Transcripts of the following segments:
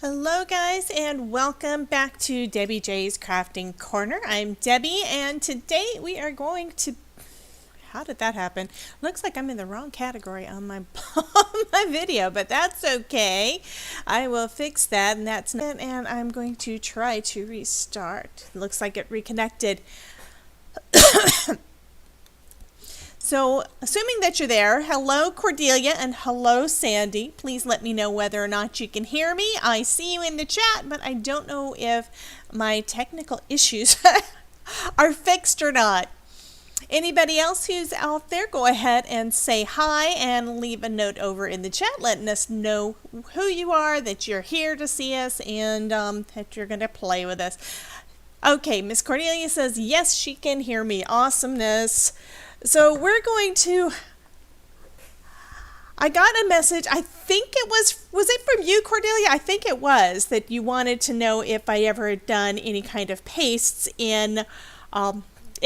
Hello guys, and welcome back to Debbie J's Crafting Corner. I'm Debbie, and today we are going to... How did that happen? Looks like I'm in the wrong category on my my video, but that's okay. I will fix that, and that's it, and I'm going to try to restart. Looks like it reconnected. So, assuming that you're there, hello Cordelia and hello Sandy. Please let me know whether or not you can hear me. I see you in the chat, but I don't know if my technical issues are fixed or not. Anybody else who's out there, go ahead and say hi and leave a note over in the chat letting us know who you are, that you're here to see us, and that you're going to play with us. Okay, Miss Cordelia says yes, she can hear me. Awesomeness. So we're going to, I got a message, I think it was it from you, Cordelia? I think it was, that you wanted to know if I ever had done any kind of pastes in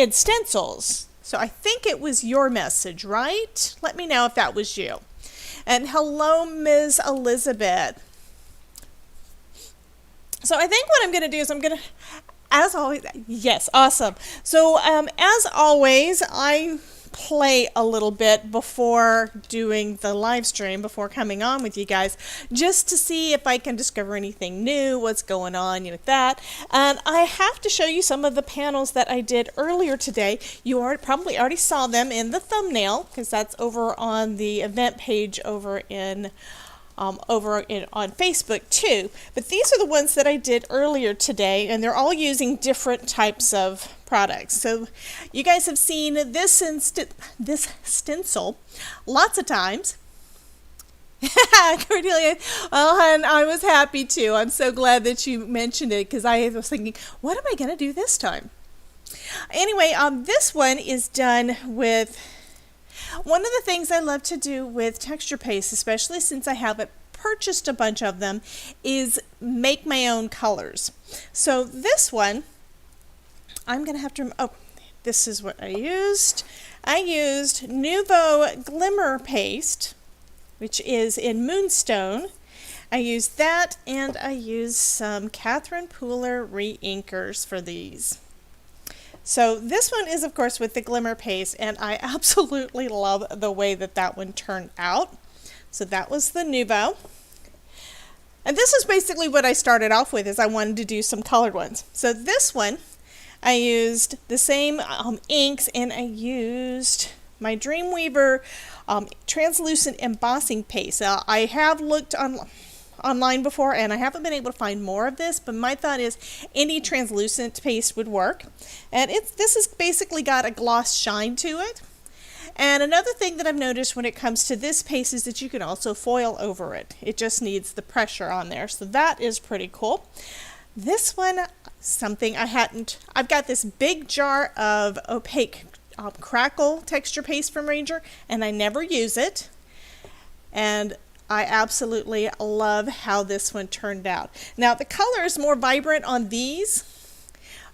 stencils. So I think it was your message, right? Let me know if that was you. And hello, Ms. Elizabeth. So I think what I'm going to do is I'm going to, as always, yes, awesome. So as always, I play a little bit before doing the live stream, before coming on with you guys, just to see if I can discover anything new, what's going on with that. And I have to show you some of the panels that I did earlier today. You probably already saw them in the thumbnail, because that's over on the event page over on Facebook too. But these are the ones that I did earlier today, and they're all using different types of products. So you guys have seen this stencil lots of times. Cordelia, and I was happy too. I'm so glad that you mentioned it, because I was thinking, what am I going to do this time? Anyway, this one is done with... One of the things I love to do with texture paste, especially since I haven't purchased a bunch of them, is make my own colors. So this one, I'm going to have to, oh, this is what I used. I used Nouveau Glimmer Paste, which is in Moonstone. I used that, and I used some Catherine Pooler Reinkers for these. So this one is, of course, with the Glimmer Paste, and I absolutely love the way that that one turned out. So that was the Nouveau. And this is basically what I started off with, is I wanted to do some colored ones. So this one, I used the same inks, and I used my Dreamweaver translucent embossing paste. I have looked online before, and I haven't been able to find more of this, but my thought is any translucent paste would work. And this has basically got a gloss shine to it. And another thing that I've noticed when it comes to this paste is that you can also foil over it. It just needs the pressure on there. So that is pretty cool. This one, something I've got this big jar of opaque crackle texture paste from Ranger, and I never use it. And I absolutely love how this one turned out. Now the color is more vibrant on these,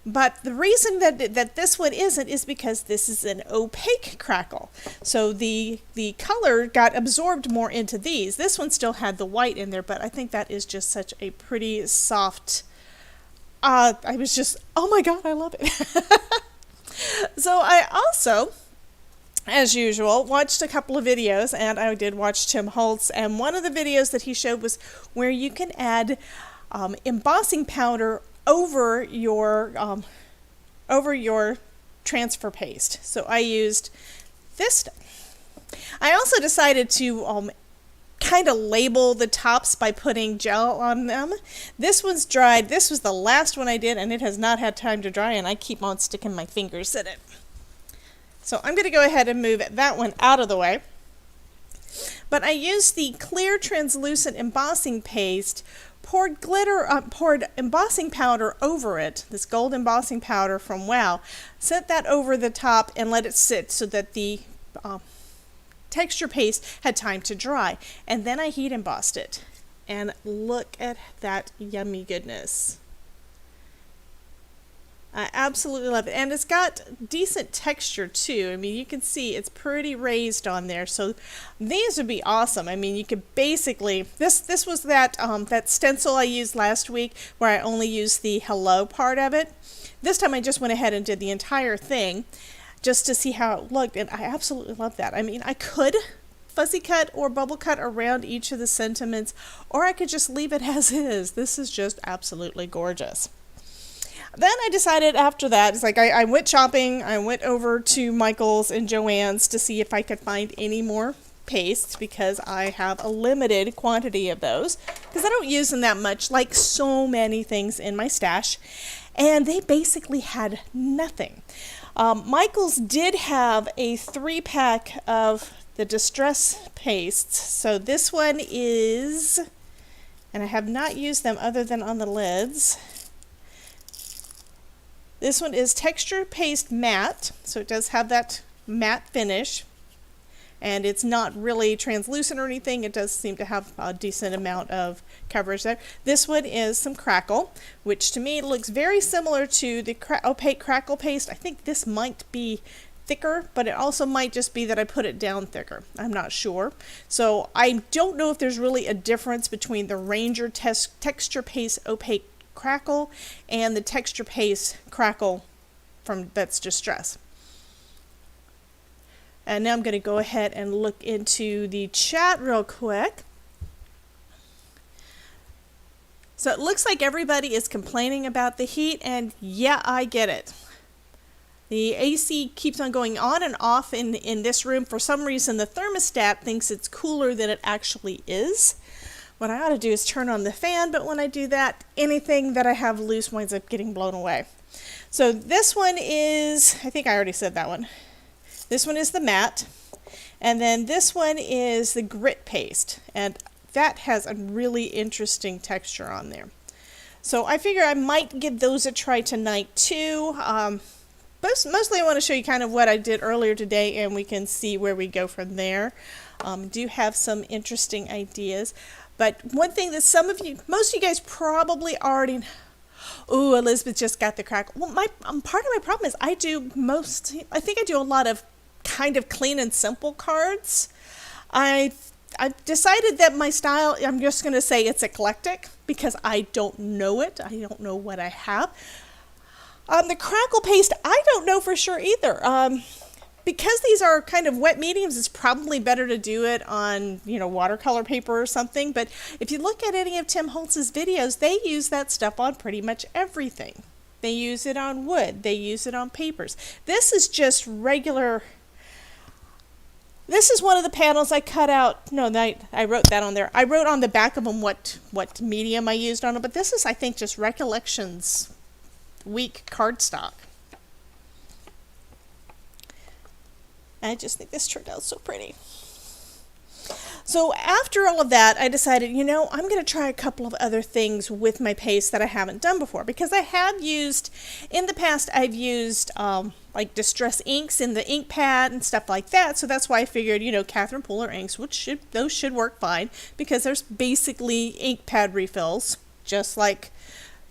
but the reason that this one isn't is because this is an opaque crackle. So the color got absorbed more into these. This one still had the white in there, but I think that is just such a pretty soft, I was just, oh my God, I love it. So I also, as usual, watched a couple of videos, and I did watch Tim Holtz, and one of the videos that he showed was where you can add embossing powder over your transfer paste. So I used this stuff. I also decided to kind of label the tops by putting gel on them. This one's dried. This was the last one I did, and it has not had time to dry, and I keep on sticking my fingers in it. So I'm going to go ahead and move that one out of the way. But I used the clear translucent embossing paste, poured embossing powder over it, this gold embossing powder from Wow, set that over the top and let it sit so that the texture paste had time to dry. And then I heat embossed it. And look at that yummy goodness. I absolutely love it. And it's got decent texture too. I mean, you can see it's pretty raised on there. So these would be awesome. I mean, you could basically, this was that stencil I used last week where I only used the hello part of it. This time I just went ahead and did the entire thing just to see how it looked. And I absolutely love that. I mean, I could fuzzy cut or bubble cut around each of the sentiments, or I could just leave it as is. This is just absolutely gorgeous. Then I decided after that, it's like I went shopping. I went over to Michael's and Joann's to see if I could find any more pastes because I have a limited quantity of those because I don't use them that much, like so many things in my stash. And they basically had nothing. Michael's did have a 3-pack of the distress pastes. So this one is, and I have not used them other than on the lids. This one is Texture Paste Matte, so it does have that matte finish, and it's not really translucent or anything. It does seem to have a decent amount of coverage there. This one is some Crackle, which to me looks very similar to the opaque Crackle paste. I think this might be thicker, but it also might just be that I put it down thicker. I'm not sure. So I don't know if there's really a difference between the Ranger Texture Paste Opaque Crackle and the Texture Paste Crackle from that's Distress. And now I'm going to go ahead and look into the chat real quick. So it looks like everybody is complaining about the heat, and yeah, I get it. The AC keeps on going on and off in this room. For some reason, the thermostat thinks it's cooler than it actually is. What I ought to do is turn on the fan, but when I do that, anything that I have loose winds up getting blown away. So this one is, I think I already said that one. This one is the matte, and then this one is the grit paste, and that has a really interesting texture on there. So I figure I might give those a try tonight too. Mostly I want to show you kind of what I did earlier today, and we can see where we go from there. Do have some interesting ideas. But one thing that most of you guys probably already, ooh, Elizabeth just got the crack. Well, part of my problem is I think I do a lot of kind of clean and simple cards. I've decided that my style, I'm just going to say it's eclectic because I don't know it. I don't know what I have. The Crackle paste, I don't know for sure either. Because these are kind of wet mediums, it's probably better to do it on, watercolor paper or something. But if you look at any of Tim Holtz's videos, they use that stuff on pretty much everything. They use it on wood. They use it on papers. This is just regular. This is one of the panels I cut out. No, I wrote that on there. I wrote on the back of them what medium I used on it. But this is, I think, just Recollections Week cardstock. I just think this turned out so pretty. So after all of that, I decided, I'm going to try a couple of other things with my paste that I haven't done before. Because I have used, in the past, I've used like Distress inks in the ink pad and stuff like that. So that's why I figured, Catherine Pooler inks, those should work fine. Because there's basically ink pad refills, just like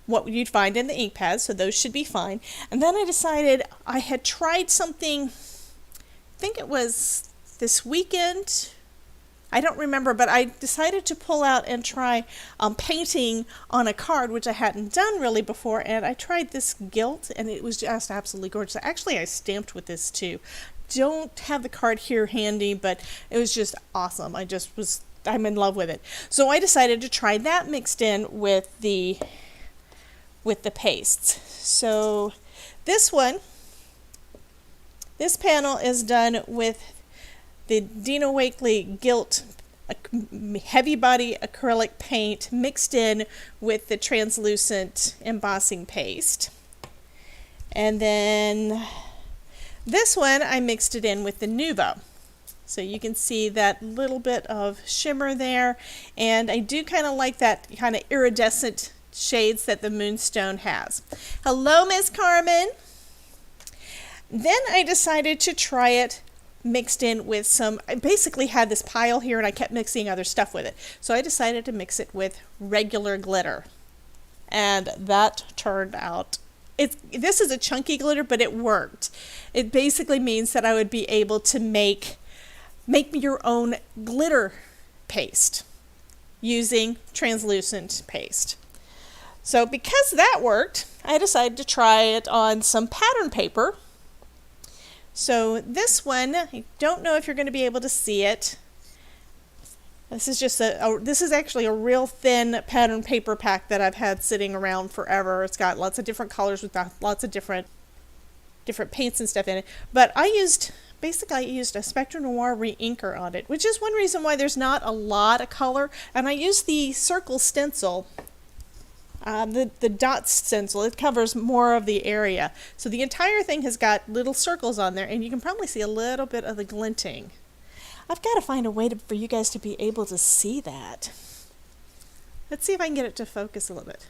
what you'd find in the ink pad. So those should be fine. And then I decided I had tried something, I think it was this weekend. I don't remember, but I decided to pull out and try painting on a card, which I hadn't done really before, and I tried this gilt, and it was just absolutely gorgeous. Actually, I stamped with this too. Don't have the card here handy, but it was just awesome. I'm in love with it. So I decided to try that mixed in with the pastes. So this panel is done with the Dina Wakley Gilt heavy body acrylic paint mixed in with the translucent embossing paste. And then this one I mixed it in with the Nuvo. So you can see that little bit of shimmer there, and I do kind of like that kind of iridescent shades that the Moonstone has. Hello, Miss Carmen. Then I decided to try it mixed in with some, I basically had this pile here and I kept mixing other stuff with it. So I decided to mix it with regular glitter. And that turned out this is a chunky glitter, but it worked. It basically means that I would be able to make your own glitter paste using translucent paste. So because that worked, I decided to try it on some pattern paper. So this one, I don't know if you're going to be able to see it. This is just this is actually a real thin pattern paper pack that I've had sitting around forever. It's got lots of different colors with lots of different paints and stuff in it. But I used a Spectrum Noir Reinker on it, which is one reason why there's not a lot of color. And I used the circle stencil, the dot stencil. It covers more of the area. So the entire thing has got little circles on there, and you can probably see a little bit of the glinting. I've got to find a way for you guys to be able to see that. Let's see if I can get it to focus a little bit.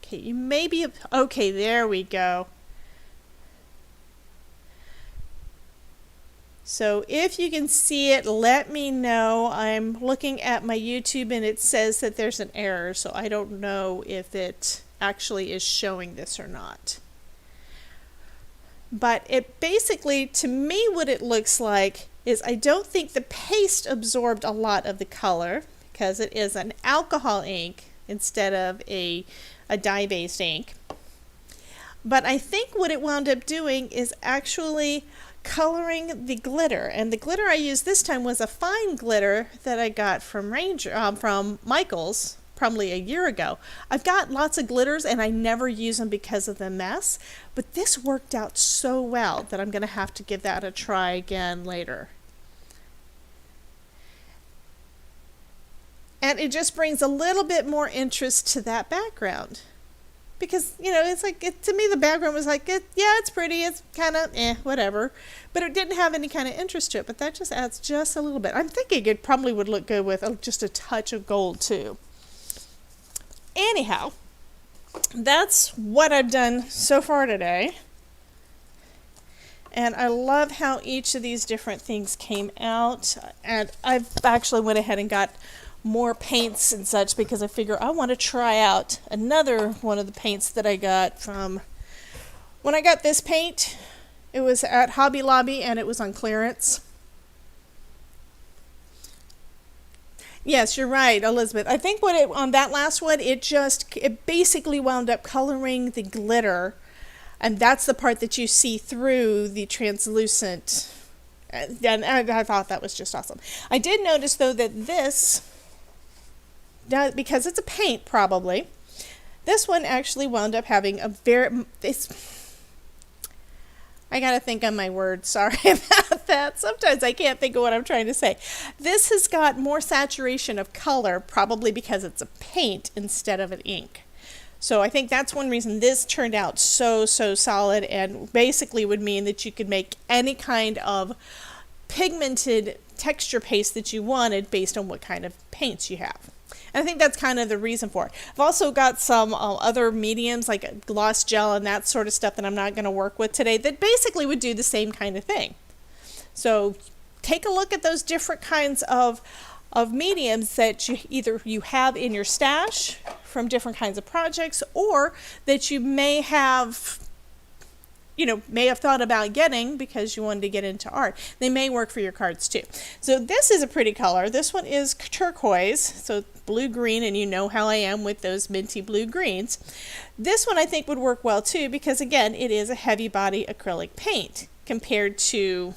Okay, you may be, okay, there we go. So if you can see it, let me know. I'm looking at my YouTube and it says that there's an error, so I don't know if it actually is showing this or not. But it basically, to me, what it looks like is I don't think the paste absorbed a lot of the color because it is an alcohol ink instead of a dye-based ink. But I think what it wound up doing is actually coloring the glitter, and the glitter I used this time was a fine glitter that I got from from Michael's probably a year ago. I've got lots of glitters and I never use them because of the mess, but this worked out so well that I'm going to have to give that a try again later. And it just brings a little bit more interest to that background. Because, you know, it's like, to me the background was like, yeah, it's pretty, it's kind of, whatever. But it didn't have any kind of interest to it, but that just adds just a little bit. I'm thinking it probably would look good with just a touch of gold too. Anyhow, that's what I've done so far today. And I love how each of these different things came out. And I've actually went ahead and got more paints and such because I figure I want to try out another one of the paints that I got from when I got this paint. It was at Hobby Lobby and it was on clearance. Yes, you're right, Elizabeth. I think on that last one, it basically wound up coloring the glitter, and that's the part that you see through the translucent. And I thought that was just awesome. I did notice though that this, because it's a paint probably, this one actually wound up having a I gotta think on my words, sorry about that. Sometimes I can't think of what I'm trying to say. This has got more saturation of color, probably because it's a paint instead of an ink. So I think that's one reason this turned out so solid, and basically would mean that you could make any kind of pigmented texture paste that you wanted based on what kind of paints you have. And I think that's kind of the reason for it. I've also got some other mediums like gloss gel and that sort of stuff that I'm not going to work with today that basically would do the same kind of thing. So take a look at those different kinds of mediums that you have in your stash from different kinds of projects, or that you may have thought about getting because you wanted to get into art. They may work for your cards too. So this is a pretty color. This one is turquoise, so blue-green, and you know how I am with those minty blue greens. This one I think would work well too because, again, it is a heavy body acrylic paint compared to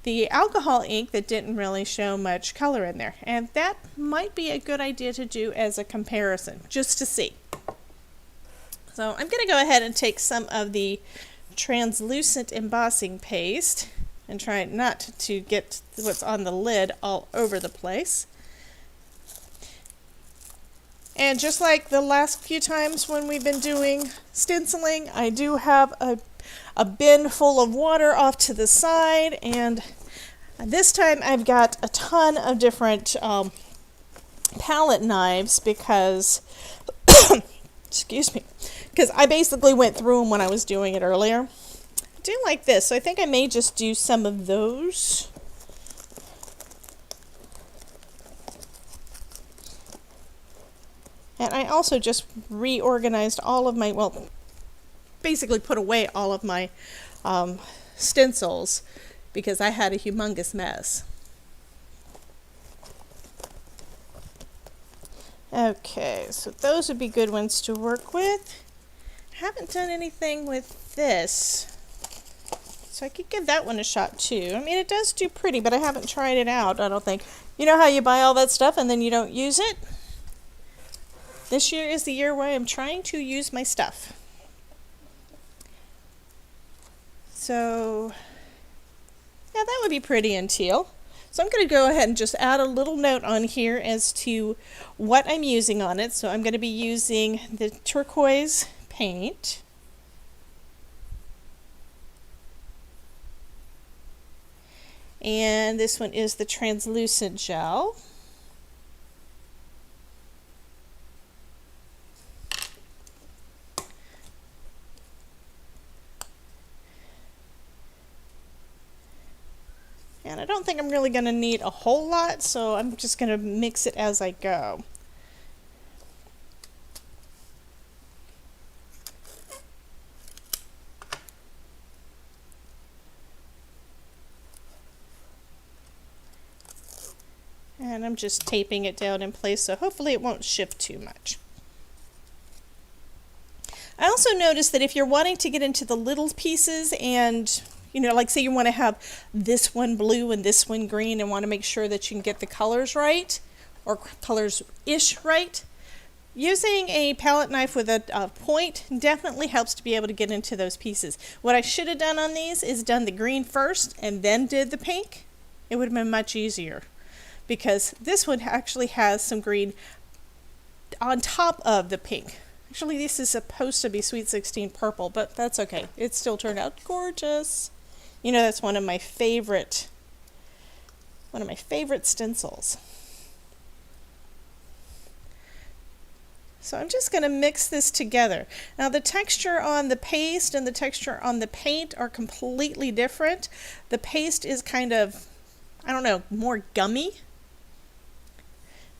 the alcohol ink that didn't really show much color in there. And that might be a good idea to do as a comparison, just to see. So I'm going to go ahead and take some of the translucent embossing paste and try not to get what's on the lid all over the place. And just like the last few times when we've been doing stenciling, I do have a bin full of water off to the side, and this time I've got a ton of different palette knives because excuse me, because I basically went through them when I was doing it earlier. I do like this, so I think I may just do some of those. And I also just reorganized all of my, basically put away all of my stencils because I had a humongous mess. Okay, so those would be good ones to work with. Haven't done anything with this, so I could give that one a shot too. I mean, it does do pretty, but I haven't tried it out, I don't think. You know how you buy all that stuff and then you don't use it? This year is the year where I'm trying to use my stuff. So, yeah, that would be pretty in teal. So I'm going to go ahead and just add a little note on here as to what I'm using on it. So I'm going to be using the turquoise paint. And this one is the translucent gel. And I don't think I'm really going to need a whole lot, so I'm just going to mix it as I go. And I'm just taping it down in place, so hopefully it won't shift too much. I also noticed that if you're wanting to get into the little pieces and you know, like say you want to have this one blue and this one green and want to make sure that you can get the colors right, or colors-ish right, using a palette knife with a point definitely helps to be able to get into those pieces. What I should have done on these is done the green first and then did the pink. It would have been much easier because this one actually has some green on top of the pink. Actually, this is supposed to be Sweet 16 purple, but that's okay. It still turned out gorgeous. You know, that's one of my favorite stencils. So I'm just going to mix this together. Now the texture on the paste and the texture on the paint are completely different. The paste is kind of, I don't know, more gummy.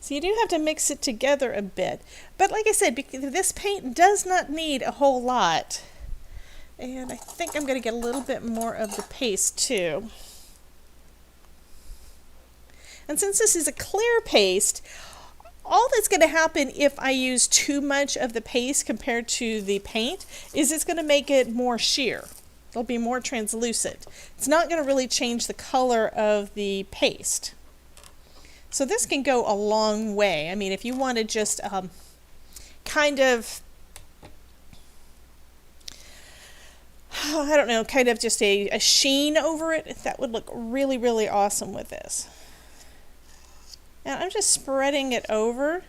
So you do have to mix it together a bit. But like I said, this paint does not need a whole lot. And I think I'm going to get a little bit more of the paste too. And since this is a clear paste, all that's going to happen if I use too much of the paste compared to the paint is it's going to make it more sheer. It'll be more translucent. It's not going to really change the color of the paste. So this can go a long way. I mean, if you want to just kind of, I don't know, kind of just a sheen over it, that would look really, really awesome with this. And I'm just spreading it over.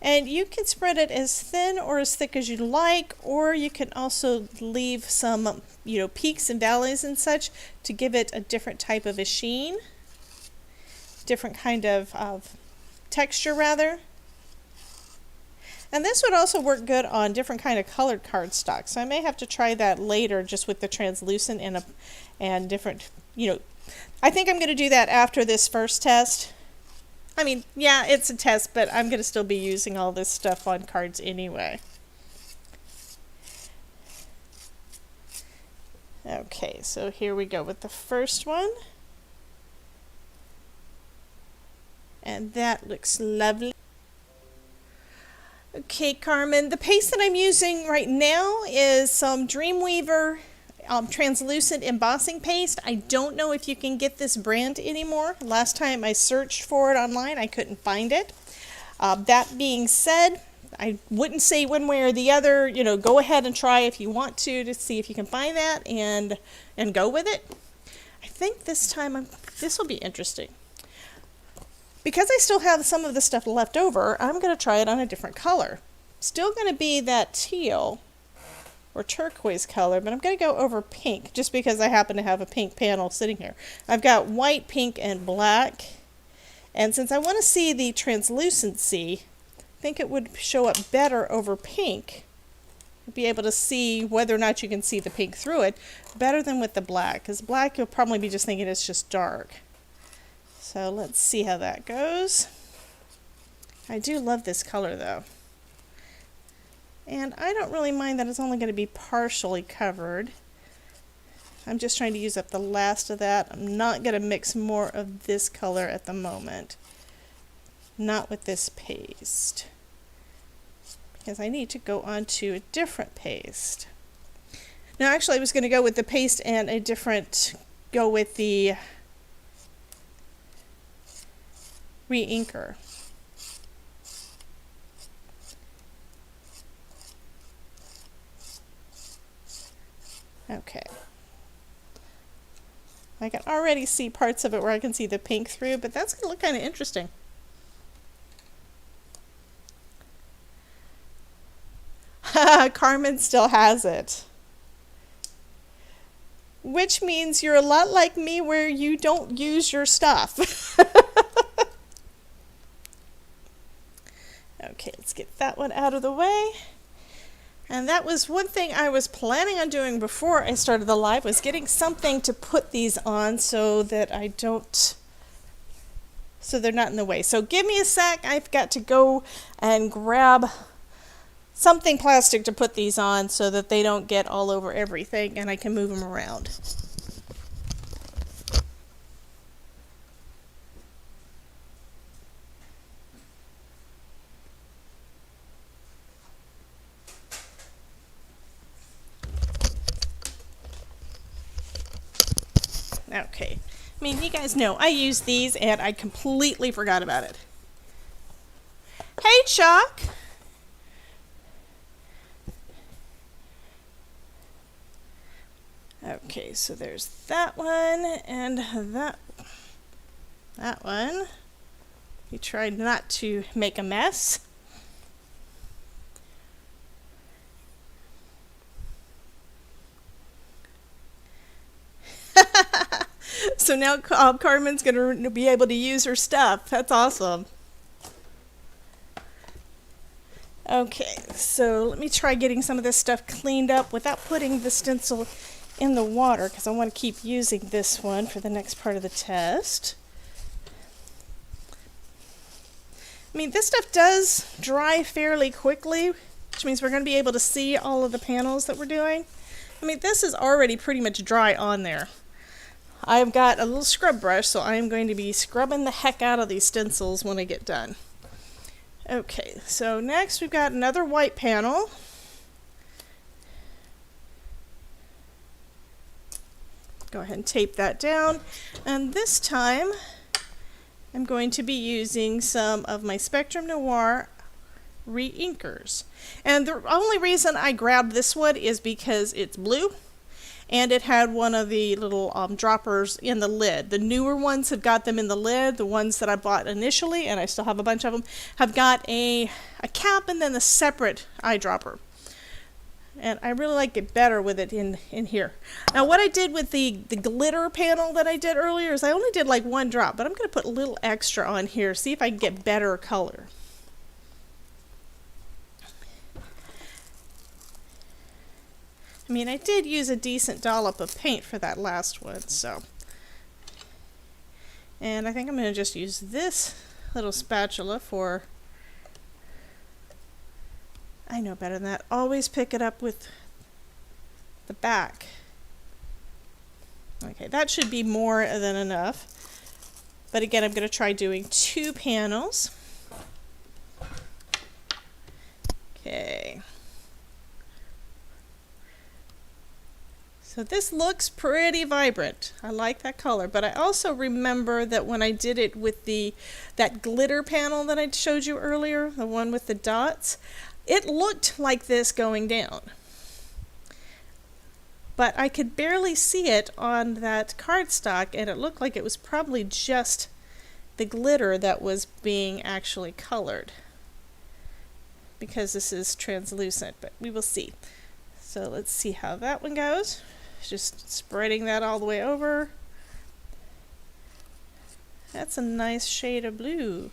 And you can spread it as thin or as thick as you like, or you can also leave some, you know, peaks and valleys and such to give it a different type of a sheen. Different kind of texture rather. And this would also work good on different kind of colored cardstock. So I may have to try that later just with the translucent and different, you know, I think I'm going to do that after this first test. I mean, yeah, it's a test, but I'm going to still be using all this stuff on cards anyway. Okay, so here we go with the first one. And that looks lovely. Okay, Carmen, the paste that I'm using right now is some Dreamweaver translucent embossing paste. I don't know if you can get this brand anymore. Last time I searched for it online, I couldn't find it. That being said, I wouldn't say one way or the other. You know, go ahead and try if you want to see if you can find that and go with it. I think this time this will be interesting. Because I still have some of the stuff left over, I'm going to try it on a different color. Still going to be that teal or turquoise color, but I'm going to go over pink just because I happen to have a pink panel sitting here. I've got white, pink, and black. And since I want to see the translucency, I think it would show up better over pink. You'll be able to see whether or not you can see the pink through it better than with the black, because black you'll probably be just thinking it's just dark. So let's see how that goes. I do love this color though. And I don't really mind that it's only going to be partially covered. I'm just trying to use up the last of that. I'm not going to mix more of this color at the moment. Not with this paste, because I need to go on to a different paste. Now actually I was going to go with the paste and go with the Reinker. Okay. I can already see parts of it where I can see the pink through, but that's going to look kind of interesting. Carmen still has it. Which means you're a lot like me where you don't use your stuff. Okay, let's get that one out of the way. And that was one thing I was planning on doing before I started the live, was getting something to put these on so that they're not in the way. So give me a sec. I've got to go and grab something plastic to put these on so that they don't get all over everything and I can move them around. Okay. I mean, you guys know I use these and I completely forgot about it. Hey, Chuck! Okay, so there's that one and that one. You tried not to make a mess. So now Carmen's going to be able to use her stuff. That's awesome. Okay, so let me try getting some of this stuff cleaned up without putting the stencil in the water, because I want to keep using this one for the next part of the test. I mean, this stuff does dry fairly quickly, which means we're going to be able to see all of the panels that we're doing. I mean, this is already pretty much dry on there. I've got a little scrub brush, so I'm going to be scrubbing the heck out of these stencils when I get done. Okay, so next we've got another white panel. Go ahead and tape that down. And this time I'm going to be using some of my Spectrum Noir Reinkers. And the only reason I grabbed this one is because it's blue. And it had one of the little droppers in the lid. The newer ones have got them in the lid. The ones that I bought initially, and I still have a bunch of them, have got a cap and then a separate eyedropper. And I really like it better with it in here. Now what I did with the glitter panel that I did earlier is I only did like one drop, but I'm going to put a little extra on here, see if I can get better color. I mean, I did use a decent dollop of paint for that last one, so. And I think I'm going to just use this little spatula for, I know better than that, always pick it up with the back. Okay, that should be more than enough. But again, I'm going to try doing 2 panels. Okay. So this looks pretty vibrant. I like that color, but I also remember that when I did it with that glitter panel that I showed you earlier, the one with the dots, it looked like this going down. But I could barely see it on that cardstock, and it looked like it was probably just the glitter that was being actually colored, because this is translucent, but we will see. So let's see how that one goes. Just spreading that all the way over. That's a nice shade of blue.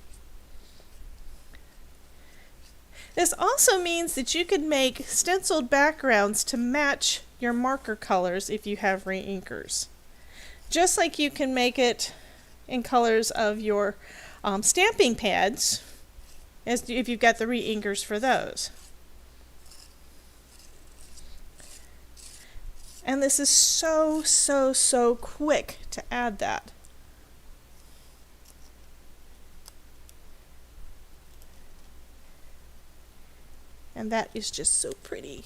This also means that you could make stenciled backgrounds to match your marker colors if you have Reinkers. Just like you can make it in colors of your stamping pads, as if you've got the Reinkers for those. And this is so, so, so quick to add that. And that is just so pretty.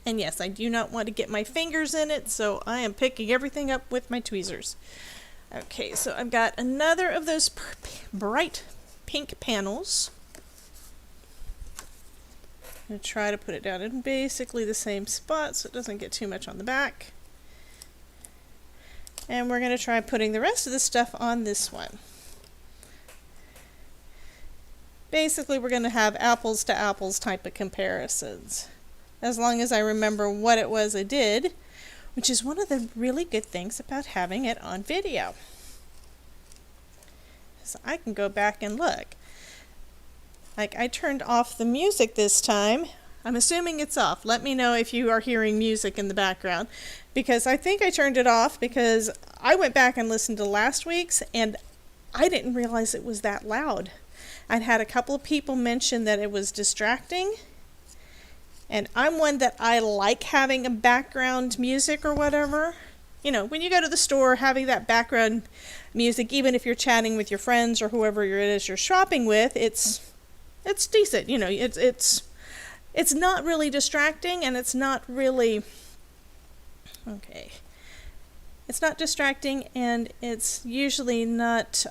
And yes, I do not want to get my fingers in it, so I am picking everything up with my tweezers. Okay, so I've got another of those bright pink panels. I'm going to try to put it down in basically the same spot so it doesn't get too much on the back. And we're going to try putting the rest of the stuff on this one. Basically, we're going to have apples to apples type of comparisons, as long as I remember what it was I did, which is one of the really good things about having it on video. So I can go back and look. Like, I turned off the music this time. I'm assuming it's off. Let me know if you are hearing music in the background, because I think I turned it off because I went back and listened to last week's and I didn't realize it was that loud. I'd had a couple of people mention that it was distracting, and I'm one that I like having a background music or whatever. You know, when you go to the store, having that background music, even if you're chatting with your friends or whoever it is you're shopping with, it's decent. You know, it's not really distracting, and it's not really okay. It's not distracting, and it's usually not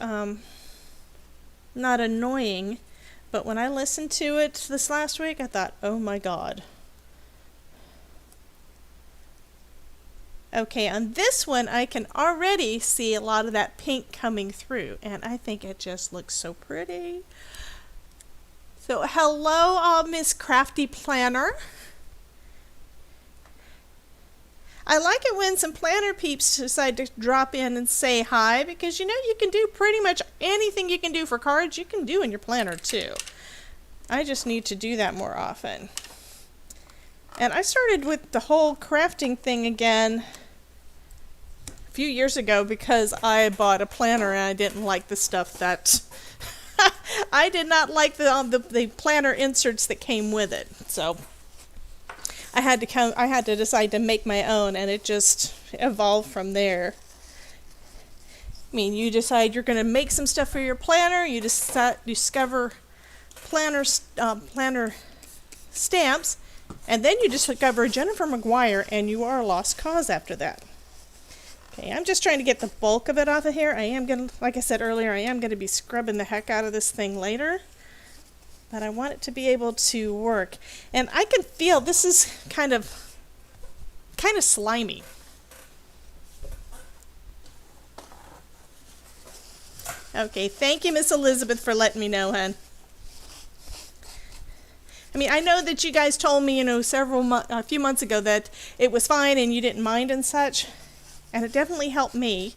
annoying, but when I listened to it this last week, I thought, oh my god. Okay, on this one, I can already see a lot of that pink coming through, and I think it just looks so pretty. So, hello, Miss Crafty Planner. I like it when some planner peeps decide to drop in and say hi, because you know you can do pretty much anything you can do for cards, you can do in your planner too. I just need to do that more often. And I started with the whole crafting thing again a few years ago because I bought a planner and I didn't like the stuff that I did not like the planner inserts that came with it. So I had to decide to make my own, and it just evolved from there. I mean, you decide you're going to make some stuff for your planner, you discover planner stamps, and then you discover Jennifer McGuire, and you are a lost cause after that. Okay, I'm just trying to get the bulk of it off of here. I am going to, like I said earlier, I am going to be scrubbing the heck out of this thing later. But I want it to be able to work. And I can feel this is kind of slimy. Okay, thank you, Miss Elizabeth, for letting me know, hon. I mean, I know that you guys told me, you know, a few months ago that it was fine and you didn't mind and such. And it definitely helped me.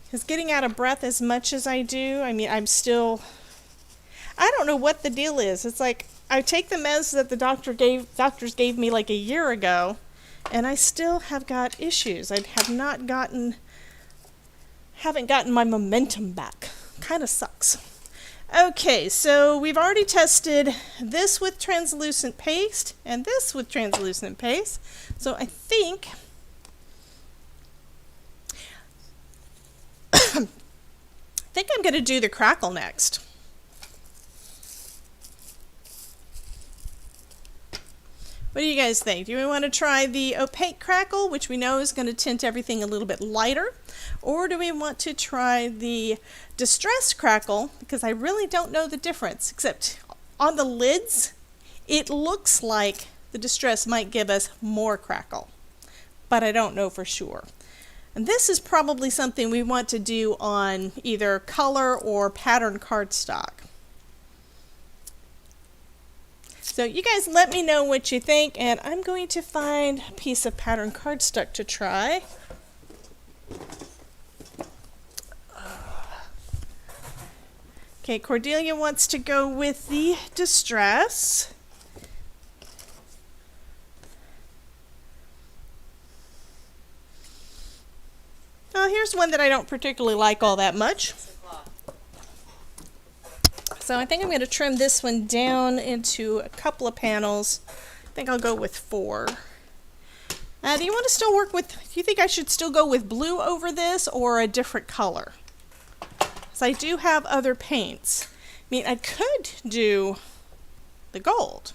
Because getting out of breath as much as I do, I mean, I don't know what the deal is. It's like I take the meds that the doctors gave me like a year ago, and I still have got issues. I haven't gotten my momentum back. Kind of sucks. Okay, so we've already tested this with translucent paste and this with translucent paste. So I think I'm going to do the crackle next. What do you guys think? Do we want to try the opaque crackle, which we know is going to tint everything a little bit lighter? Or do we want to try the distress crackle? Because I really don't know the difference, except on the lids, it looks like the distress might give us more crackle, but I don't know for sure. And this is probably something we want to do on either color or pattern cardstock. So you guys let me know what you think, and I'm going to find a piece of pattern cardstock to try. Okay, Cordelia wants to go with the distress. Oh, here's one that I don't particularly like all that much. So I think I'm going to trim this one down into a couple of panels. I think I'll go with 4. Do you want to still work with, do you think I should still go with blue over this or a different color? Because I do have other paints. I mean, I could do the gold.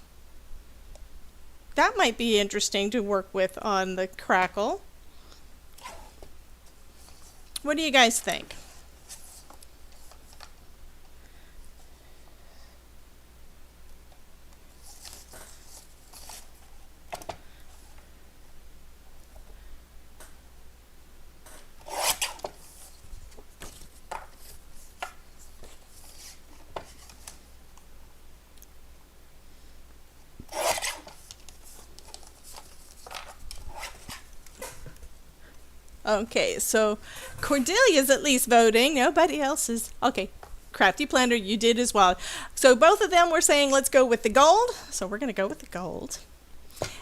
That might be interesting to work with on the crackle. What do you guys think? Okay, so Cordelia's at least voting. Nobody else is. Okay, Crafty Planner, you did as well. So both of them were saying let's go with the gold. So we're going to go with the gold.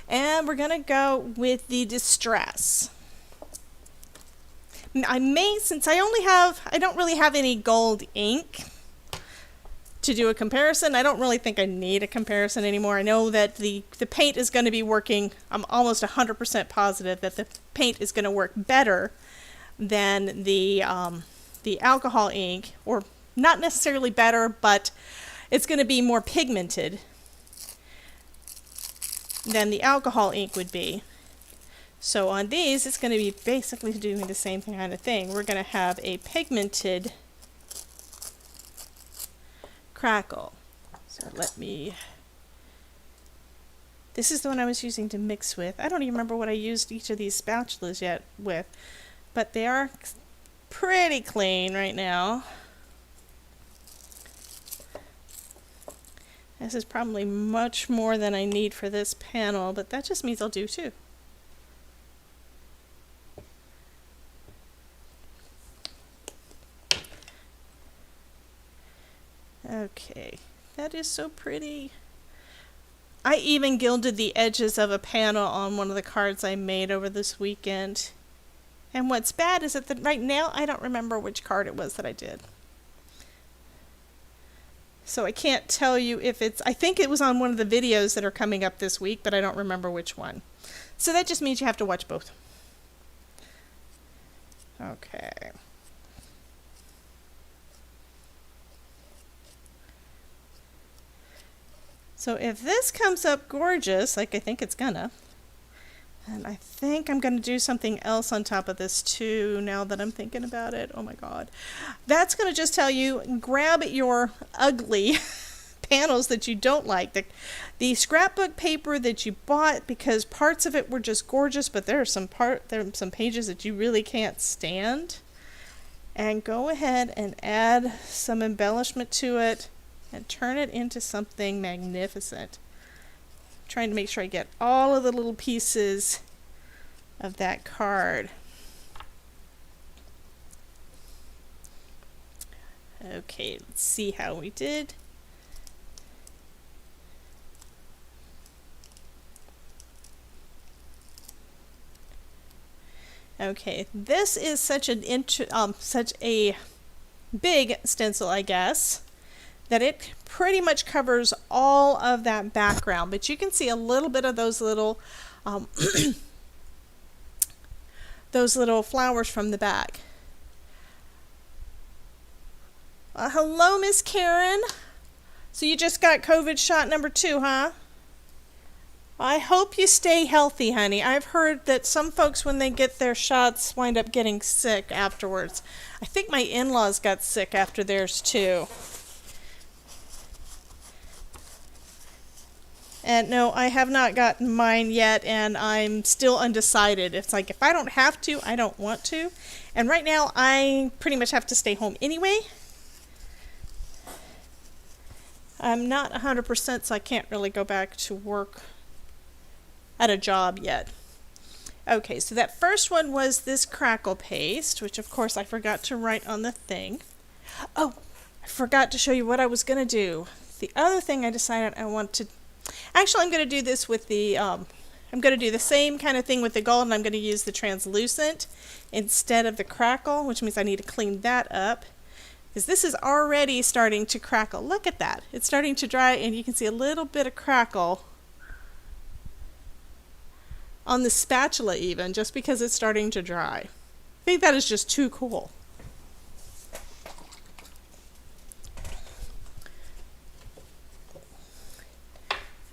And we're going to go with the Distress. I may, since I don't really have any gold ink to do a comparison. I don't really think I need a comparison anymore. I know that the paint is going to be working. I'm almost 100% positive that the paint is going to work better than the alcohol ink, or not necessarily better, but it's going to be more pigmented than the alcohol ink would be. So on these, it's going to be basically doing the same kind of thing. We're going to have a pigmented crackle. So this is the one I was using to mix with. I don't even remember what I used each of these spatulas yet with, but they are pretty clean right now. This is probably much more than I need for this panel, but that just means I'll do 2. Okay, that is so pretty. I even gilded the edges of a panel on one of the cards I made over this weekend. And what's bad is that right now I don't remember which card it was that I did. So I can't tell you if it's, I think it was on one of the videos that are coming up this week, but I don't remember which one. So that just means you have to watch both. Okay. So if this comes up gorgeous, like I think it's gonna, and I think I'm gonna do something else on top of this too, now that I'm thinking about it. Oh my God. That's gonna just tell you, grab your ugly panels that you don't like, the scrapbook paper that you bought because parts of it were just gorgeous, but there are some pages that you really can't stand, and go ahead and add some embellishment to it and turn it into something magnificent. I'm trying to make sure I get all of the little pieces of that card. Okay, let's see how we did. Okay, this is such a big stencil, I guess, that it pretty much covers all of that background, but you can see a little bit of those little those little flowers from the back. Hello, Miss Karen. So you just got COVID shot number 2, huh? I hope you stay healthy, honey. I've heard that some folks, when they get their shots, wind up getting sick afterwards. I think my in-laws got sick after theirs too. And no, I have not gotten mine yet, and I'm still undecided. It's like, if I don't have to, I don't want to. And right now, I pretty much have to stay home anyway. I'm not 100%, so I can't really go back to work at a job yet. Okay, so that first one was this crackle paste, which of course I forgot to write on the thing. Oh, I forgot to show you what I was going to do. The other thing I decided I want to... Actually, I'm going to do this with the... I'm going to do the same kind of thing with the gold, and I'm going to use the translucent instead of the crackle, which means I need to clean that up. Because this is already starting to crackle. Look at that. It's starting to dry, and you can see a little bit of crackle on the spatula even, just because it's starting to dry. I think that is just too cool.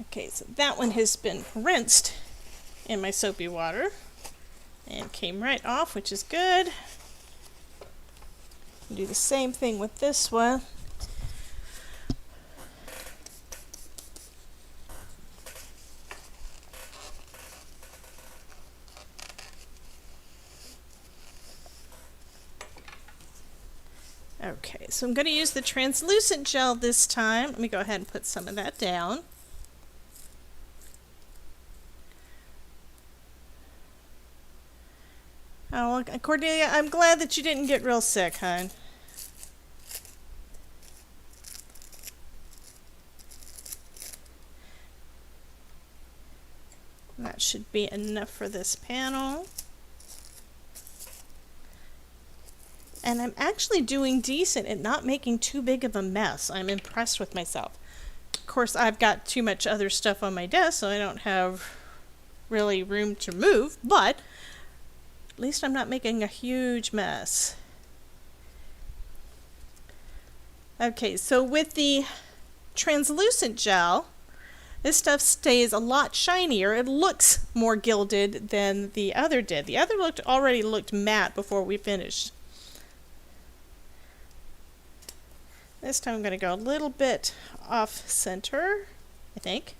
Okay, so that one has been rinsed in my soapy water and came right off, which is good. Do the same thing with this one. Okay, so I'm going to use the translucent gel this time. Let me go ahead and put some of that down. Oh, Cordelia, I'm glad that you didn't get real sick, hon. That should be enough for this panel. And I'm actually doing decent at not making too big of a mess. I'm impressed with myself. Of course, I've got too much other stuff on my desk, so I don't have really room to move, but at least I'm not making a huge mess. Okay, so with the translucent gel, this stuff stays a lot shinier. It looks more gilded than the other did. The other already looked matte before we finished. This time I'm going to go a little bit off center, I think.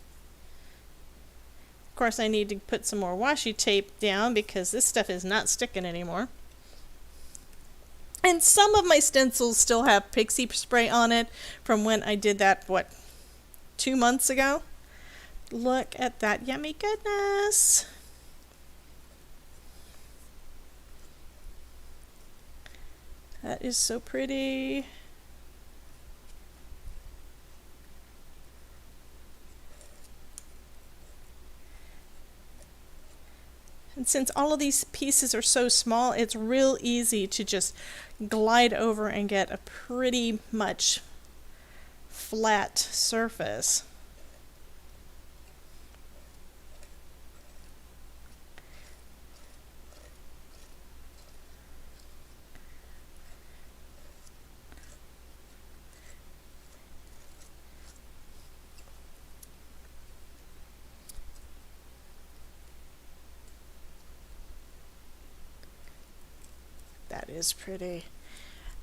Of course, I need to put some more washi tape down because this stuff is not sticking anymore. And some of my stencils still have pixie spray on it from when I did that, what, 2 months ago? Look at that yummy goodness. That is so pretty. And since all of these pieces are so small, it's real easy to just glide over and get a pretty much flat surface. That is pretty.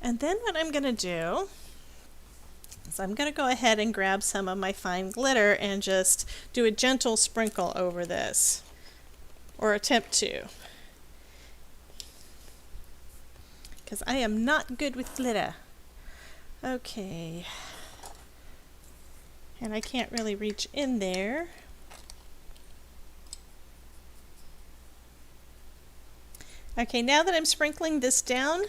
And then what I'm going to do is I'm going to go ahead and grab some of my fine glitter and just do a gentle sprinkle over this, or attempt to, because I am not good with glitter. Okay, and I can't really reach in there. Okay, now that I'm sprinkling this down,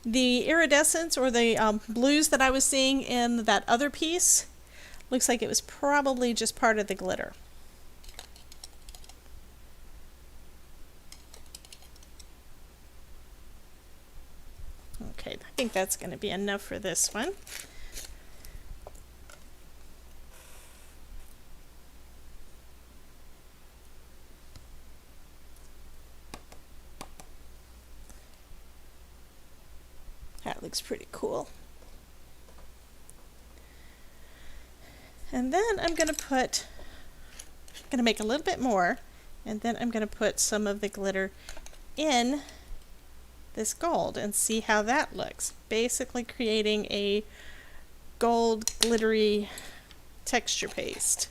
the iridescence or the blues that I was seeing in that other piece looks like it was probably just part of the glitter. Okay, I think that's going to be enough for this one. That looks pretty cool. And then I'm going to make a little bit more, and then I'm going to put some of the glitter in this gold and see how that looks. Basically creating a gold glittery texture paste.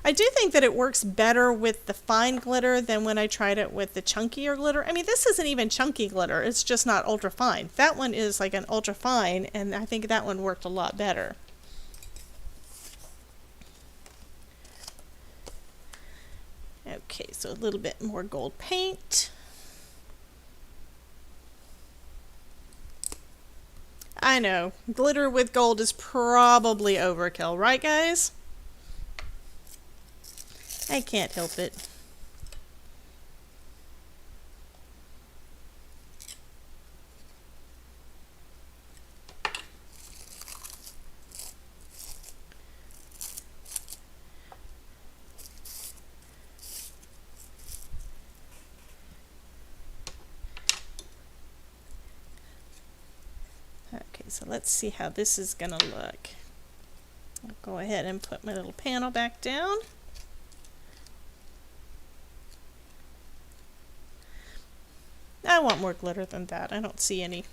I do think that it works better with the fine glitter than when I tried it with the chunkier glitter. I mean, this isn't even chunky glitter, it's just not ultra fine. That one is like an ultra fine, and I think that one worked a lot better. Okay, so a little bit more gold paint. I know, glitter with gold is probably overkill, right guys? I can't help it. so let's see how this is going to look. I'll go ahead and put my little panel back down. I want more glitter than that. I don't see any.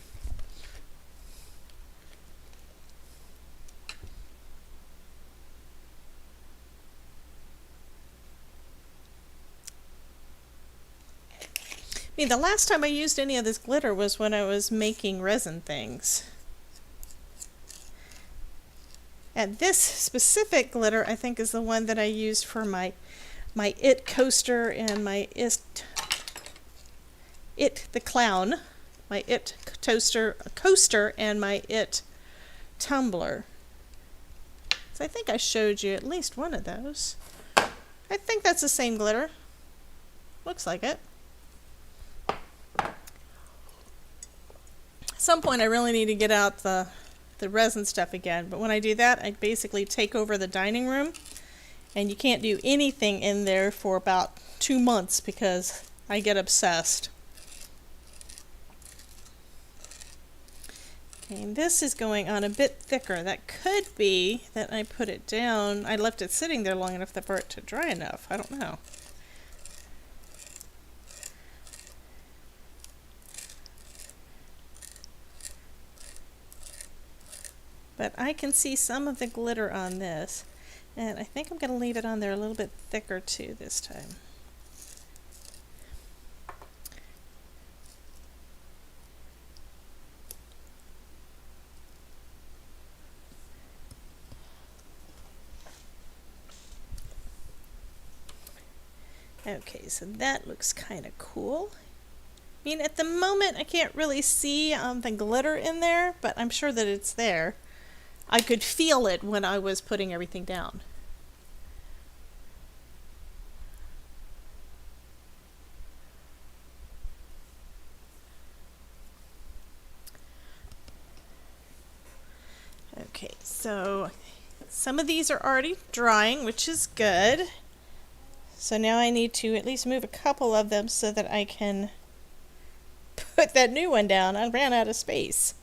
I mean, the last time I used any of this glitter was when I was making resin things. And this specific glitter, I think, is the one that I used for my It coaster and my It the Clown, my It coaster and my It tumbler. So I think I showed you at least one of those. I think that's the same glitter. Looks like it. At some point I really need to get out the resin stuff again, but when I do that, I basically take over the dining room, and you can't do anything in there for about 2 months because I get obsessed. Okay, and this is going on a bit thicker. That could be that I put it down. I left it sitting there long enough for it to dry enough. I don't know. But I can see some of the glitter on this, and I think I'm going to leave it on there a little bit thicker too this time. Okay, so that looks kind of cool. I mean, at the moment I can't really see the glitter in there, but I'm sure that it's there. I could feel it when I was putting everything down. Okay, so some of these are already drying, which is good. So now I need to at least move a couple of them so that I can put that new one down. I ran out of space.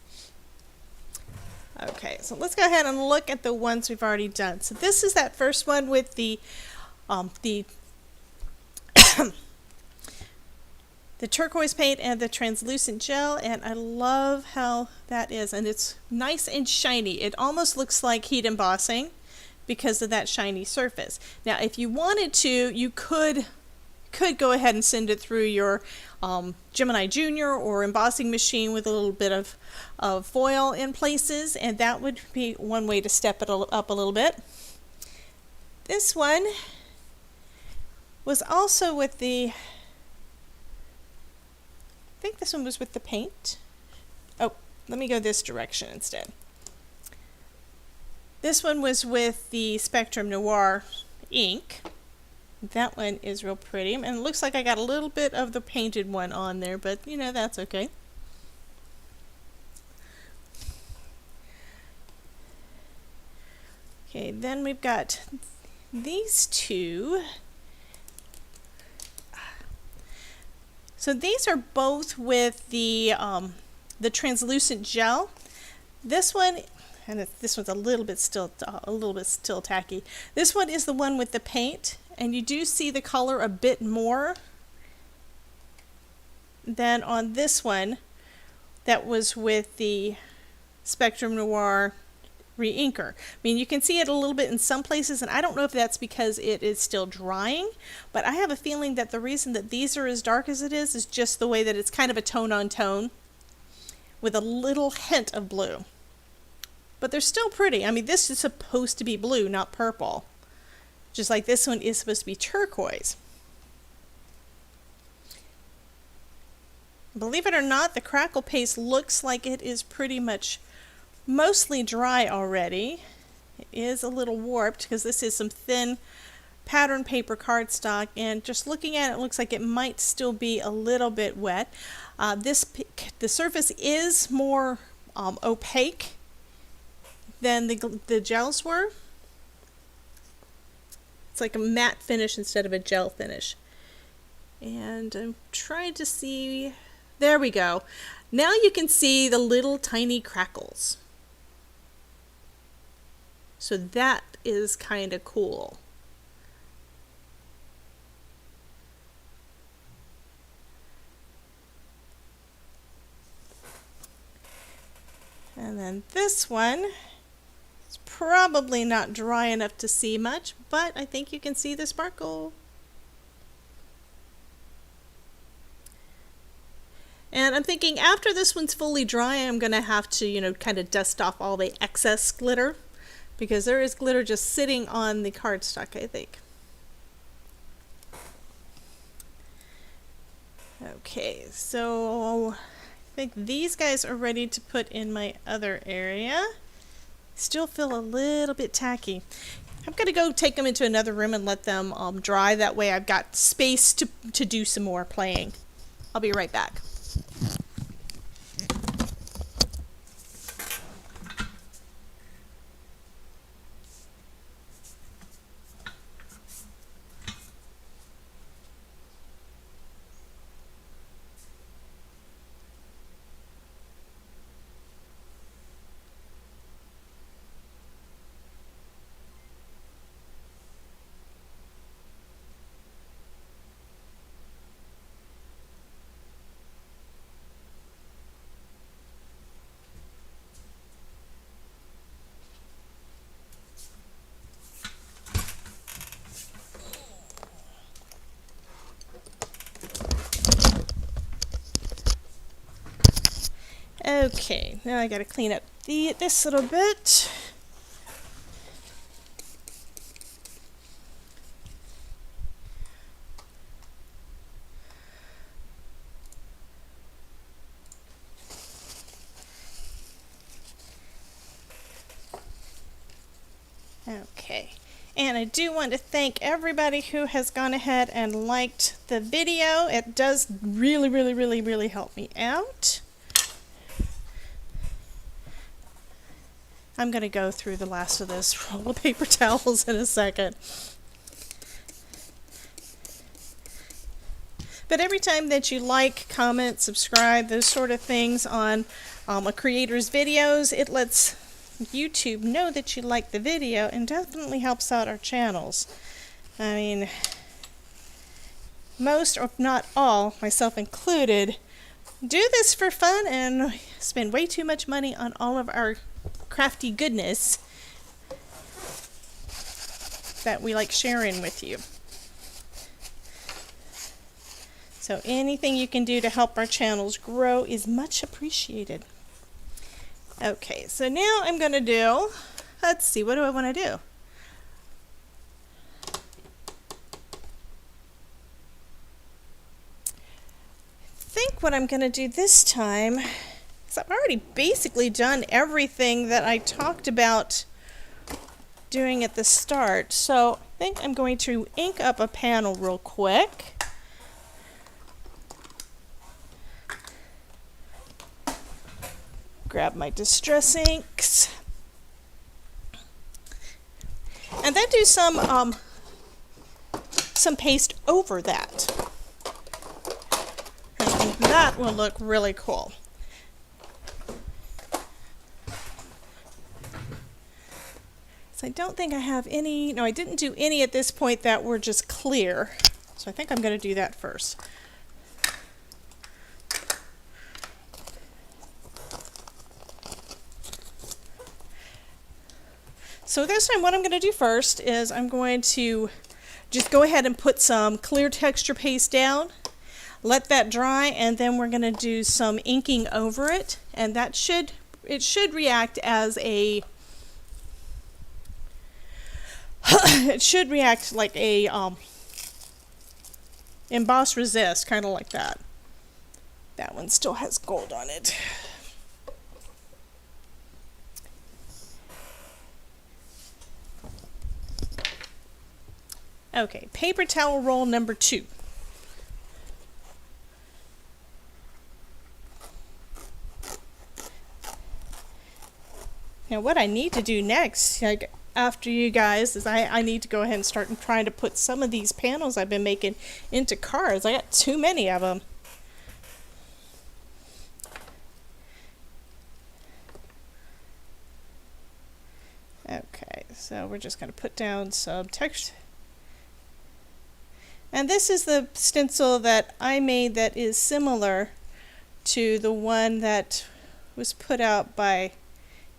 Okay, so let's go ahead and look at the ones we've already done. So this is that first one with the the turquoise paint and the translucent gel, and I love how that is, and it's nice and shiny. It almost looks like heat embossing because of that shiny surface. Now, if you wanted to, you could go ahead and send it through your Gemini Junior or embossing machine with a little bit of foil in places, and that would be one way to step it up a little bit. This one was also with the, I think this one was with the paint. Oh, let me go this direction instead. This one was with the Spectrum Noir ink. That one is real pretty, and it looks like I got a little bit of the painted one on there, but you know, that's okay. Okay, then we've got these two. So these are both with the translucent gel. This one, and this one's a little bit still tacky. This one is the one with the paint. And you do see the color a bit more than on this one that was with the Spectrum Noir Reinker. I mean, you can see it a little bit in some places, and I don't know if that's because it is still drying, but I have a feeling that the reason that these are as dark as it is just the way that it's kind of a tone on tone with a little hint of blue. But they're still pretty. I mean, this is supposed to be blue, not purple. Just like this one is supposed to be turquoise. Believe it or not, the crackle paste looks like it is pretty much mostly dry already. It is a little warped because this is some thin pattern paper cardstock, and just looking at it, it looks like it might still be a little bit wet. The surface is more opaque than the gels were. It's like a matte finish instead of a gel finish. And I'm trying to see, there we go. Now you can see the little tiny crackles. So that is kind of cool. And then this one is probably not dry enough to see much, but I think you can see the sparkle. And I'm thinking after this one's fully dry, I'm going to have to, kind of dust off all the excess glitter, because there is glitter just sitting on the cardstock, I think. Okay, so I think these guys are ready to put in my other area. Still feel a little bit tacky. I'm going to go take them into another room and let them dry. That way I've got space to do some more playing. I'll be right back. Okay, now I gotta clean up this little bit. Okay, and I do want to thank everybody who has gone ahead and liked the video. It does really help me out. I'm going to go through the last of this roll of paper towels in a second. But every time that you like, comment, subscribe, those sort of things on a creator's videos, it lets YouTube know that you like the video and definitely helps out our channels. I mean, most, if not all, myself included, do this for fun and spend way too much money on all of our crafty goodness that we like sharing with you. So anything you can do to help our channels grow is much appreciated. Okay, so now I'm going to do, let's see, what do I want to do? I think what I'm going to do this time, I've already basically done everything that I talked about doing at the start. So I think I'm going to ink up a panel real quick. Grab my distress inks. And then do some paste over that. I think that will look really cool. I don't think I have any, no, I didn't do any at this point that were just clear. So I think I'm going to do that first. So this time what I'm going to do first is I'm going to just go ahead and put some clear texture paste down, let that dry, and then we're going to do some inking over it, and that should react as a it should react like a emboss resist, kind of like that. That one still has gold on it. Okay, paper towel roll number 2. Now what I need to do next, after you guys, is I need to go ahead and start trying to put some of these panels I've been making into cards. I got too many of them. Okay, So we're just going to put down some text. And this is the stencil that I made that is similar to the one that was put out by,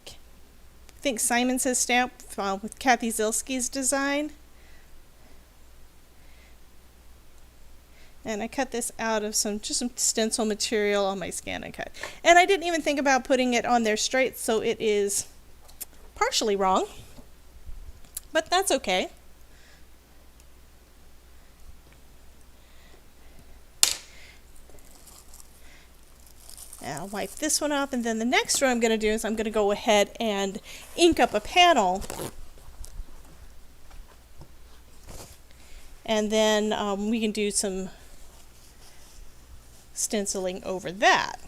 I think Simon Says Stamp, with Kathy Zilski's design. And I cut this out of just some stencil material on my Scan and Cut. And I didn't even think about putting it on there straight, so it is partially wrong. But that's okay. And I'll wipe this one off, and then the next one I'm going to do is I'm going to go ahead and ink up a panel. And then we can do some stenciling over that.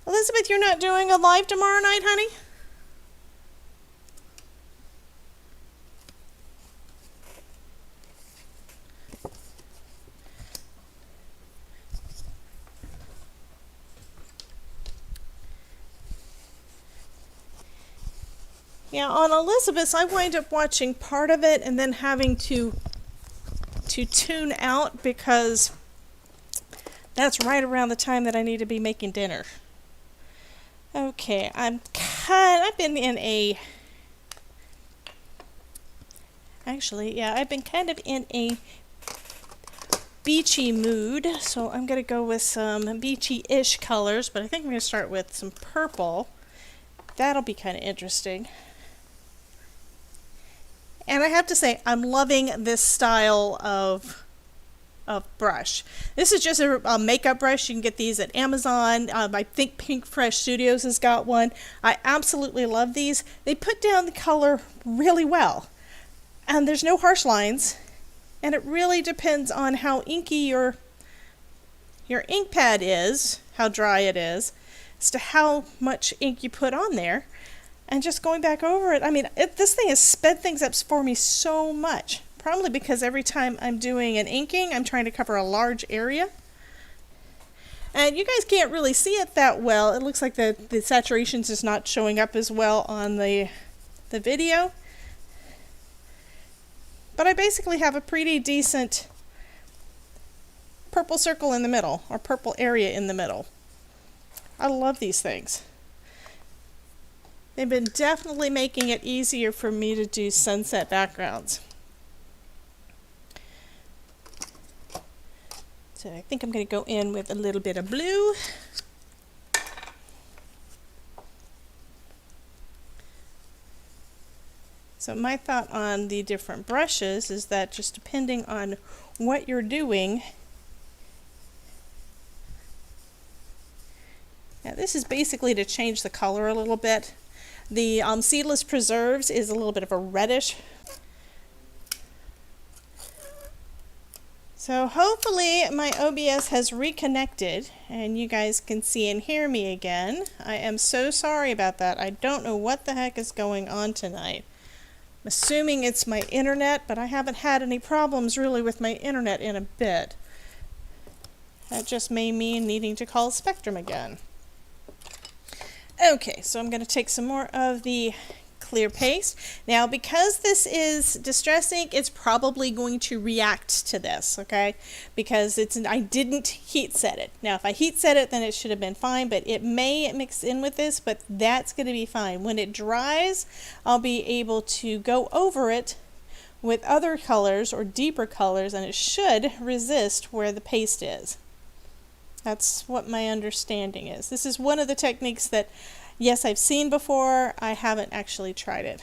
Elizabeth, you're not doing a live tomorrow night, honey? Yeah, on Elizabeth's, I wind up watching part of it and then having to tune out because that's right around the time that I need to be making dinner. Okay, I've been in a, actually, yeah, I've been kind of in a beachy mood, so I'm going to go with some beachy-ish colors, but I think I'm going to start with some purple. That'll be kind of interesting. And I have to say, I'm loving this style of brush. This is just a makeup brush. You can get these at Amazon. I think Pink Fresh Studios has got one. I absolutely love these. They put down the color really well. And there's no harsh lines. And it really depends on how inky your ink pad is, how dry it is, as to how much ink you put on there. And just going back over it, I mean, this thing has sped things up for me so much. Probably because every time I'm doing an inking, I'm trying to cover a large area. And you guys can't really see it that well. It looks like the saturations is not showing up as well on the video. But I basically have a pretty decent purple circle in the middle, or purple area in the middle. I love these things. They've been definitely making it easier for me to do sunset backgrounds. So I think I'm going to go in with a little bit of blue. So my thought on the different brushes is that just depending on what you're doing. Now this is basically to change the color a little bit. The Seedless Preserves is a little bit of a reddish. So hopefully my OBS has reconnected and you guys can see and hear me again. I am so sorry about that. I don't know what the heck is going on tonight. I'm assuming it's my internet, but I haven't had any problems really with my internet in a bit. That just may mean needing to call Spectrum again. Okay, so I'm going to take some more of the clear paste. Now, because this is Distress ink, it's probably going to react to this, okay? Because I didn't heat set it. Now, if I heat set it, then it should have been fine, but it may mix in with this, but that's going to be fine. When it dries, I'll be able to go over it with other colors or deeper colors, and it should resist where the paste is. That's what my understanding is. This is one of the techniques that, yes, I've seen before. I haven't actually tried it.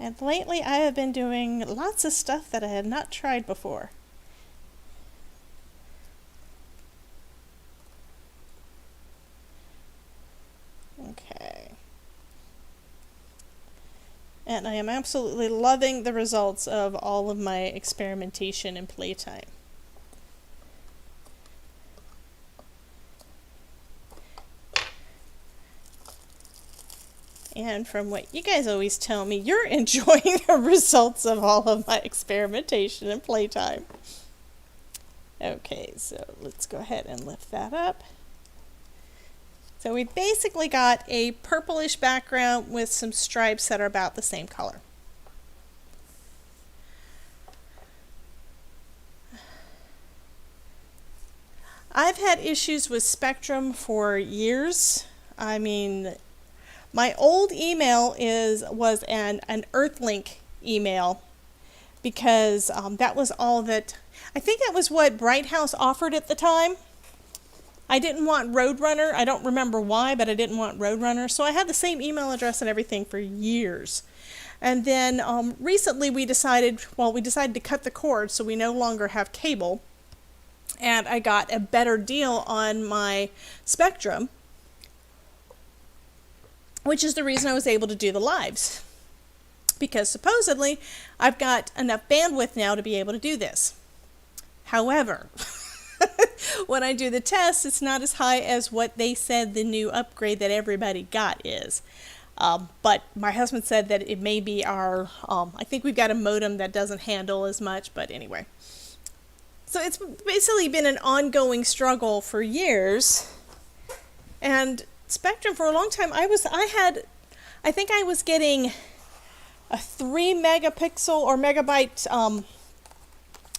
And lately I have been doing lots of stuff that I had not tried before. Okay. And I am absolutely loving the results of all of my experimentation and playtime. And from what you guys always tell me, you're enjoying the results of all of my experimentation and playtime. Okay, so let's go ahead and lift that up. So we basically got a purplish background with some stripes that are about the same color. I've had issues with Spectrum for years. I mean, my old email was an Earthlink email because that was all that, I think that was what Bright House offered at the time. I didn't want Roadrunner. I don't remember why, but I didn't want Roadrunner. So I had the same email address and everything for years. And then recently we decided to cut the cord, so we no longer have cable. And I got a better deal on my Spectrum, which is the reason I was able to do the lives. Because supposedly I've got enough bandwidth now to be able to do this. However, when I do the test, it's not as high as what they said the new upgrade that everybody got is. But my husband said that it may be our, I think we've got a modem that doesn't handle as much, but anyway. So it's basically been an ongoing struggle for years. And Spectrum for a long time, I think I was getting a 3 megapixel or megabyte,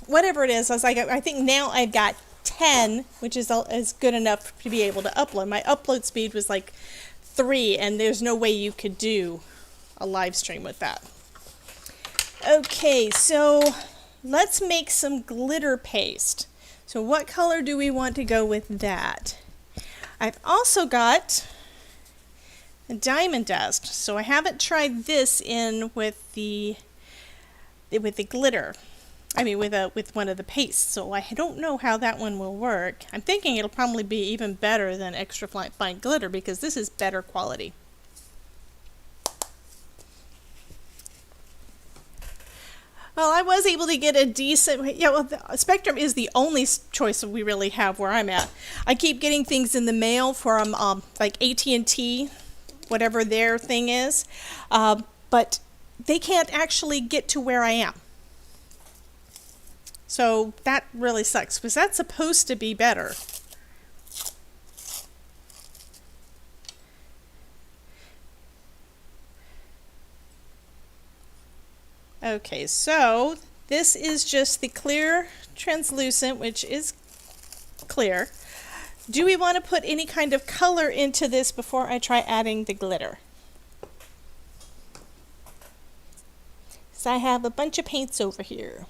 whatever it is. I think now I've got 10, which is good enough to be able to upload. My upload speed was like 3, and there's no way you could do a live stream with that. Okay, so let's make some glitter paste. So what color do we want to go with that? I've also got diamond dust. So I haven't tried this in with the glitter. I mean with one of the pastes. So I don't know how that one will work. I'm thinking it'll probably be even better than extra fine glitter because this is better quality. Well, I was able to get a decent, the Spectrum is the only choice we really have where I'm at. I keep getting things in the mail from like AT&T, whatever their thing is, but they can't actually get to where I am. So that really sucks because that's supposed to be better. Okay, so this is just the clear translucent, which is clear. Do we want to put any kind of color into this before I try adding the glitter? So I have a bunch of paints over here.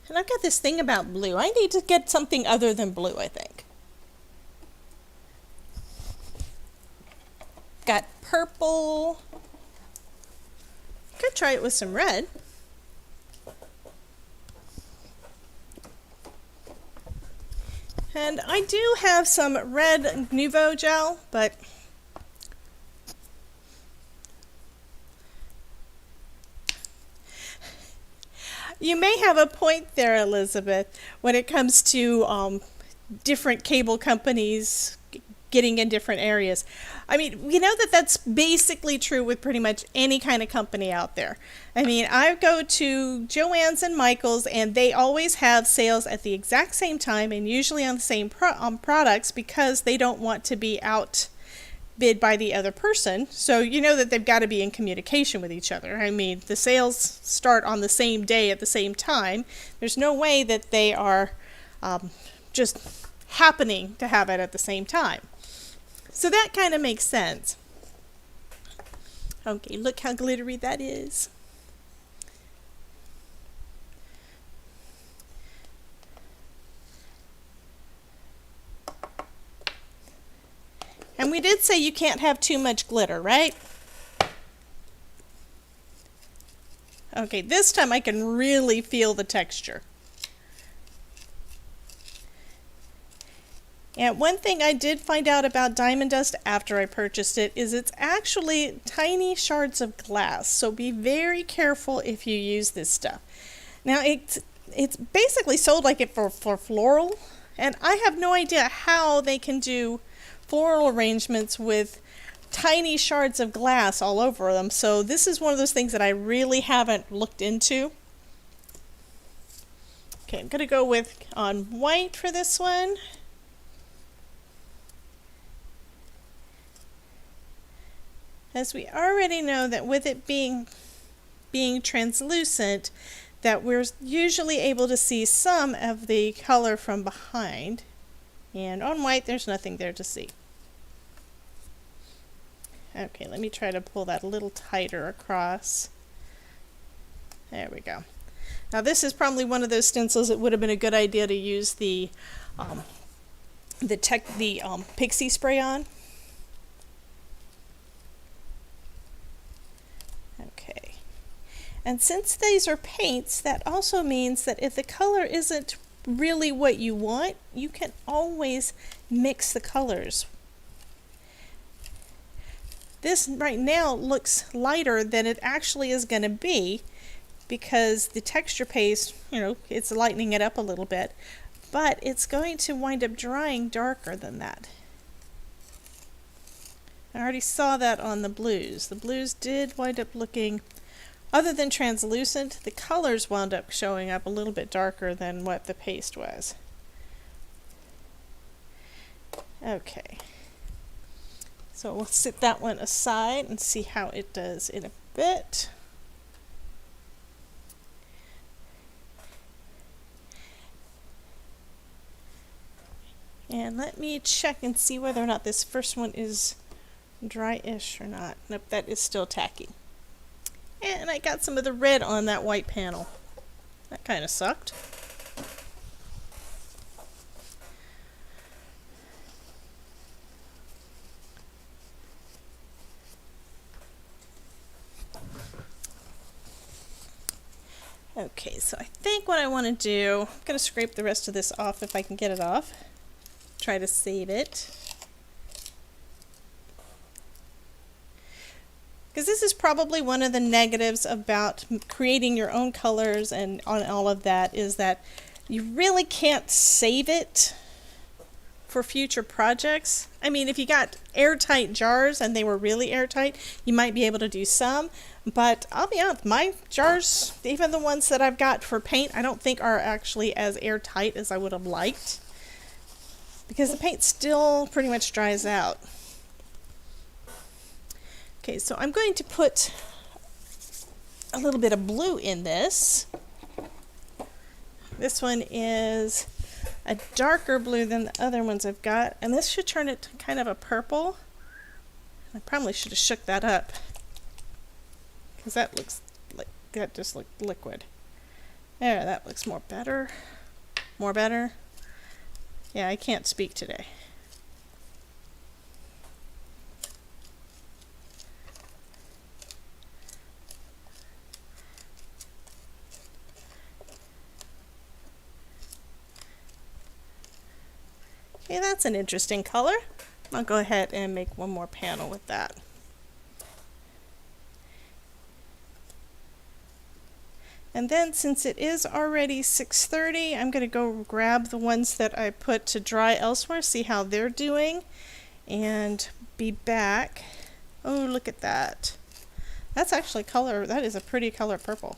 And I've got this thing about blue. I need to get something other than blue, I think. Got purple. Could try it with some red. And I do have some red Nouveau gel, but you may have a point there, Elizabeth, when it comes to different cable companies getting in different areas. I mean, you know that's basically true with pretty much any kind of company out there. I mean, I go to Joann's and Michael's, and they always have sales at the exact same time and usually on the same products because they don't want to be outbid by the other person. So you know that they've got to be in communication with each other. I mean, the sales start on the same day at the same time. There's no way that they are just happening to have it at the same time. So that kind of makes sense. Okay, look how glittery that is. And we did say you can't have too much glitter, right? Okay, this time I can really feel the texture. And one thing I did find out about diamond dust after I purchased it is it's actually tiny shards of glass. So be very careful if you use this stuff. Now it's basically sold like it for floral, and I have no idea how they can do floral arrangements with tiny shards of glass all over them. So this is one of those things that I really haven't looked into. Okay, I'm going to go with on white for this one. As we already know that with it being translucent, that we're usually able to see some of the color from behind. And on white, there's nothing there to see. Okay, let me try to pull that a little tighter across. There we go. Now this is probably one of those stencils it would have been a good idea to use the pixie spray on. Okay. And since these are paints, that also means that if the color isn't really what you want, you can always mix the colors. This right now looks lighter than it actually is going to be because the texture paste, it's lightening it up a little bit, but it's going to wind up drying darker than that. I already saw that on the blues. The blues did wind up looking, other than translucent, the colors wound up showing up a little bit darker than what the paste was. Okay. So we'll set that one aside and see how it does in a bit. And let me check and see whether or not this first one is dry-ish or not. Nope, that is still tacky. And I got some of the red on that white panel. That kind of sucked. Okay, so I think what I want to do, I'm going to scrape the rest of this off if I can get it off. Try to save it. Because this is probably one of the negatives about creating your own colors and on all of that, is that you really can't save it for future projects. I mean, if you got airtight jars and they were really airtight, you might be able to do some. But I'll be honest, my jars, even the ones that I've got for paint, I don't think are actually as airtight as I would have liked, because the paint still pretty much dries out. Okay, so I'm going to put a little bit of blue in this. This one is a darker blue than the other ones I've got, and this should turn it to kind of a purple. I probably should have shook that up, because that looks like that just looked liquid. There, that looks more better. More better. Yeah, I can't speak today. Okay, that's an interesting color. I'll go ahead and make one more panel with that. And then, since it is already 6:30, I'm going to go grab the ones that I put to dry elsewhere, see how they're doing, and be back. Oh, look at that. That's actually color, that is a pretty color purple.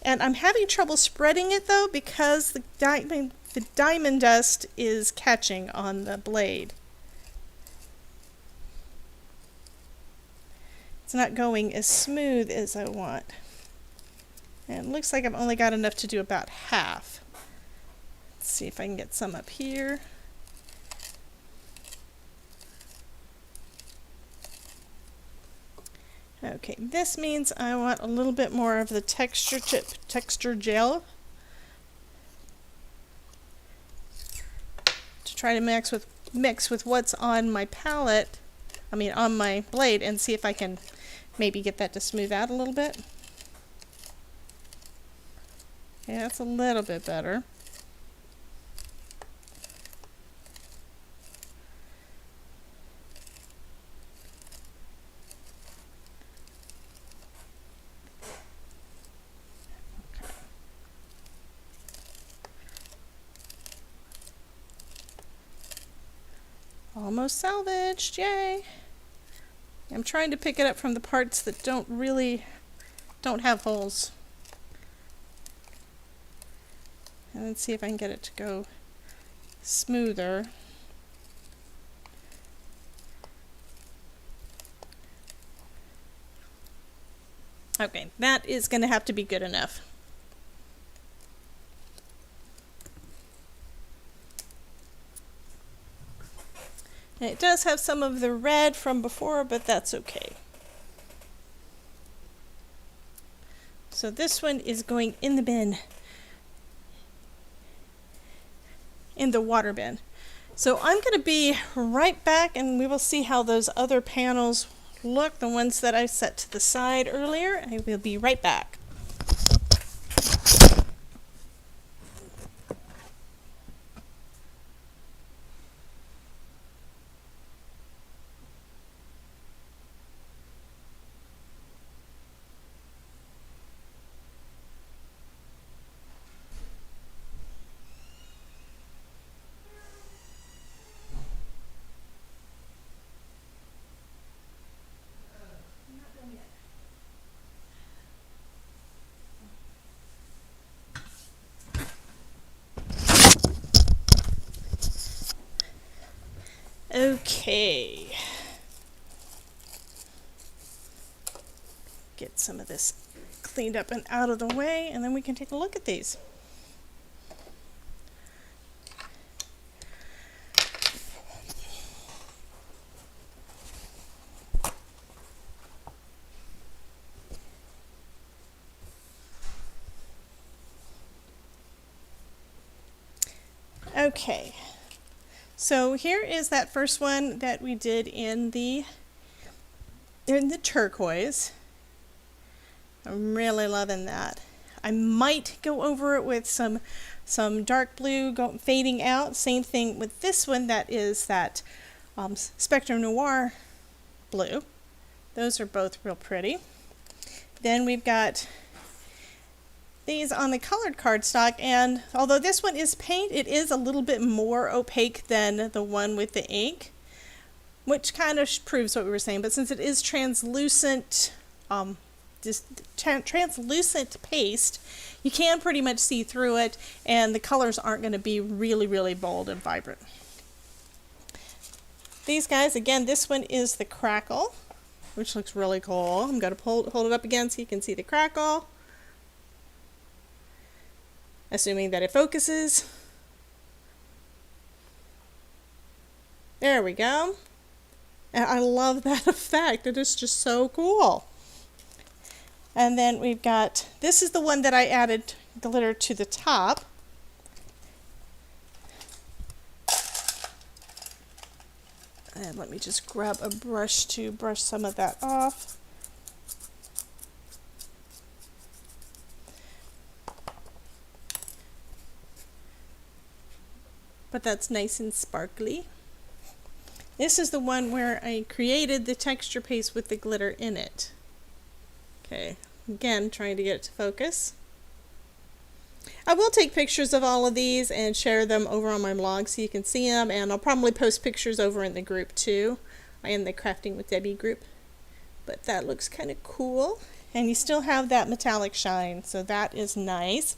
And I'm having trouble spreading it though, because the diamond dust is catching on the blade. It's not going as smooth as I want. And it looks like I've only got enough to do about half. Let's see if I can get some up here. Okay, this means I want a little bit more of the texture gel to try to mix with what's on my palette, on my blade, and see if I can maybe get that to smooth out a little bit. Yeah, that's a little bit better. Almost salvaged, yay. I'm trying to pick it up from the parts that don't have holes. And let's see if I can get it to go smoother. Okay, that is going to have to be good enough. And it does have some of the red from before, but that's okay. So this one is going in the bin. In the water bin. So I'm going to be right back and we will see how those other panels look, the ones that I set to the side earlier. I will be right back. Okay. Get some of this cleaned up and out of the way, and then we can take a look at these. Okay. So here is that first one that we did in the turquoise. I'm really loving that. I might go over it with some dark blue fading out. Same thing with this one, that is that Spectrum Noir blue. Those are both real pretty. Then we've got these on the colored cardstock, and although this one is paint, it is a little bit more opaque than the one with the ink, which kind of proves what we were saying. But since it is translucent, translucent paste, you can pretty much see through it, and the colors aren't going to be really, really bold and vibrant. These guys, again, this one is the crackle, which looks really cool. I'm going to hold it up again so you can see the crackle. Assuming that it focuses. There we go. And I love that effect. It is just so cool. And then we've got, this is the one that I added glitter to the top. And let me just grab a brush to brush some of that off. But that's nice and sparkly. This is the one where I created the texture paste with the glitter in it. Okay, again, trying to get it to focus. I will take pictures of all of these and share them over on my blog so you can see them, and I'll probably post pictures over in the group too, in the Crafting with Debbie group. But that looks kind of cool, and you still have that metallic shine, so that is nice.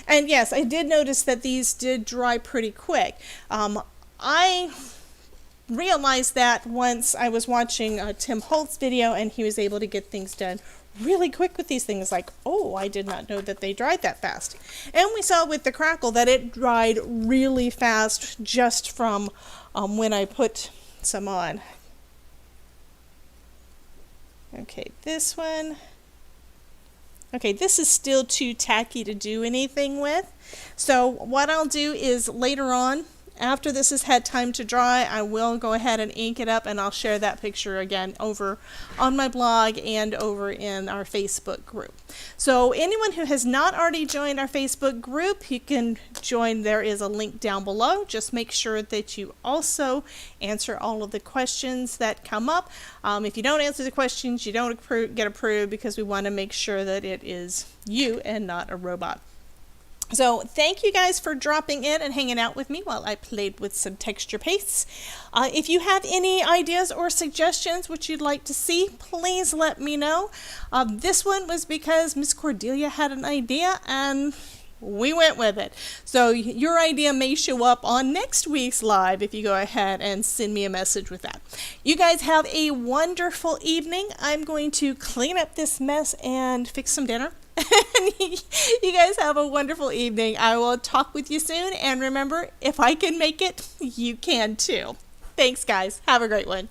And yes, I did notice that these did dry pretty quick. I realized that once I was watching Tim Holt's video, and he was able to get things done really quick with these things. Like, oh, I did not know that they dried that fast. And we saw with the crackle that it dried really fast just from when I put some on. Okay, this one. Okay, this is still too tacky to do anything with. So what I'll do is later on, after this has had time to dry, I will go ahead and ink it up, and I'll share that picture again over on my blog and over in our Facebook group. So anyone who has not already joined our Facebook group, you can join. There is a link down below. Just make sure that you also answer all of the questions that come up. If you don't answer the questions, you don't get approved, because we want to make sure that it is you and not a robot. So thank you guys for dropping in and hanging out with me while I played with some texture pastes. If you have any ideas or suggestions which you'd like to see, please let me know. This one was because Miss Cordelia had an idea and we went with it. So your idea may show up on next week's live if you go ahead and send me a message with that. You guys have a wonderful evening. I'm going to clean up this mess and fix some dinner. You guys have a wonderful evening. I will talk with you soon. And remember, if I can make it, you can too. Thanks, guys. Have a great one.